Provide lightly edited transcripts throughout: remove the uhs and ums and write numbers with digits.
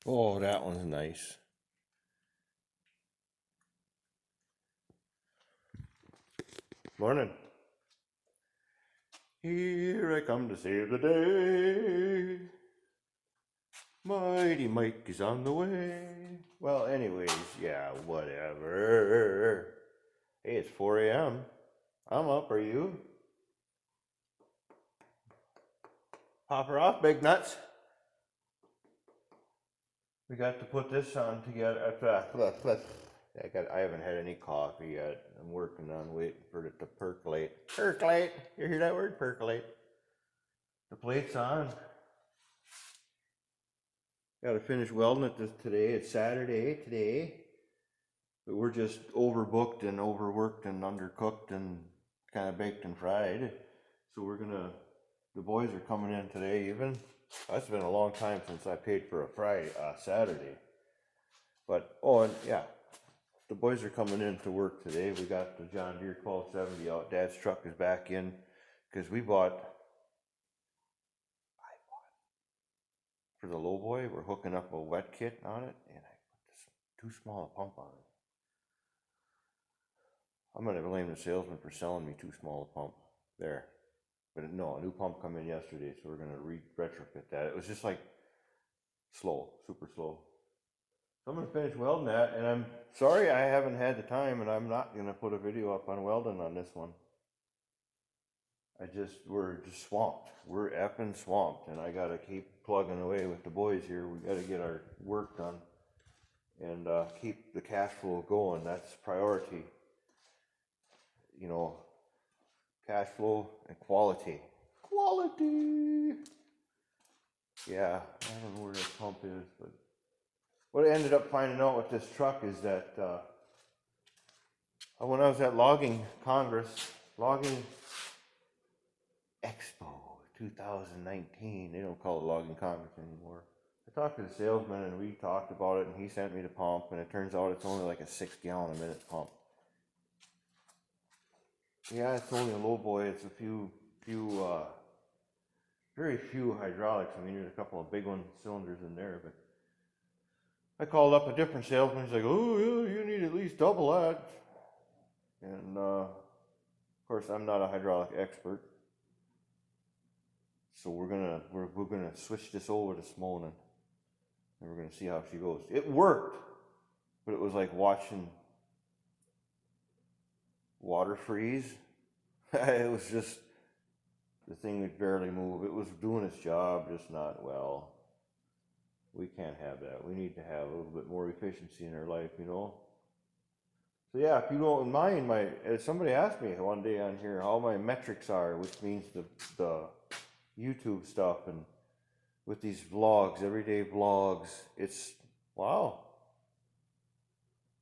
Oh, that one's nice. Morning. Here I come to save the day. Mighty Mike is on the way. Well, anyways, yeah, whatever. Hey, it's 4 a.m. I'm up, are you? Pop her off, big nuts. We got to put this on together. I haven't had any coffee yet. I'm working on waiting for it to percolate. Percolate! You hear that word? Percolate. The plate's on. Got to finish welding it today. It's Saturday today. But we're just overbooked and overworked and undercooked and kind of baked and fried. So the boys are coming in today even. It's been a long time since I paid for a Saturday. But, oh, and yeah, the boys are coming in to work today. We got the John Deere 1270 out. Dad's truck is back in because I bought for the lowboy. We're hooking up a wet kit on it, and I put this too small a pump on it. I'm going to blame the salesman for selling me too small a pump there. But no, a new pump come in yesterday, so we're going to retrofit that. It was just like slow, super slow. So I'm going to finish welding that, and I'm sorry I haven't had the time, and I'm not going to put a video up on welding on this one. We're just swamped. We're effing swamped, and I got to keep plugging away with the boys here. We got to get our work done and keep the cash flow going. That's priority. You know, cash flow and quality. Quality! Yeah, I don't know where this pump is, but what I ended up finding out with this truck is that when I was at Logging Expo 2019, they don't call it Logging Congress anymore. I talked to the salesman and we talked about it, and he sent me the pump, and it turns out it's only like a 6 gallon a minute pump. Yeah, it's only a low boy. It's very few hydraulics. I mean, there's a couple of big cylinders in there, but I called up a different salesman. He's like, "Oh yeah, you need at least double that." And of course, I'm not a hydraulic expert, so we're gonna switch this over to Smonin, and we're gonna see how she goes. It worked, but it was like watching water freeze. It was just, the thing would barely move. It was doing its job, just not well. We can't have that. We need to have a little bit more efficiency in our life, you know. So yeah, if you don't mind, somebody asked me one day on here how my metrics are, which means the YouTube stuff, and with these vlogs, everyday vlogs, it's wow.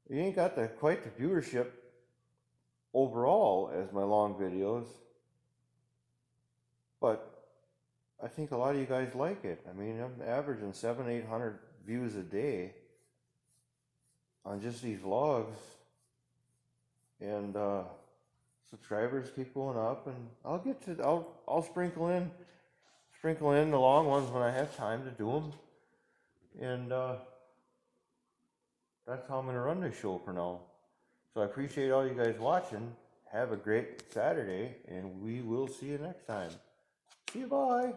You ain't got quite the viewership overall as my long videos, but I think a lot of you guys like it. I mean, I'm averaging 700-800 views a day on just these vlogs, and subscribers keep going up, and I'll sprinkle in the long ones when I have time to do them, and that's how I'm going to run this show for now. So I appreciate all you guys watching. Have a great Saturday, and we will see you next time. See you, bye.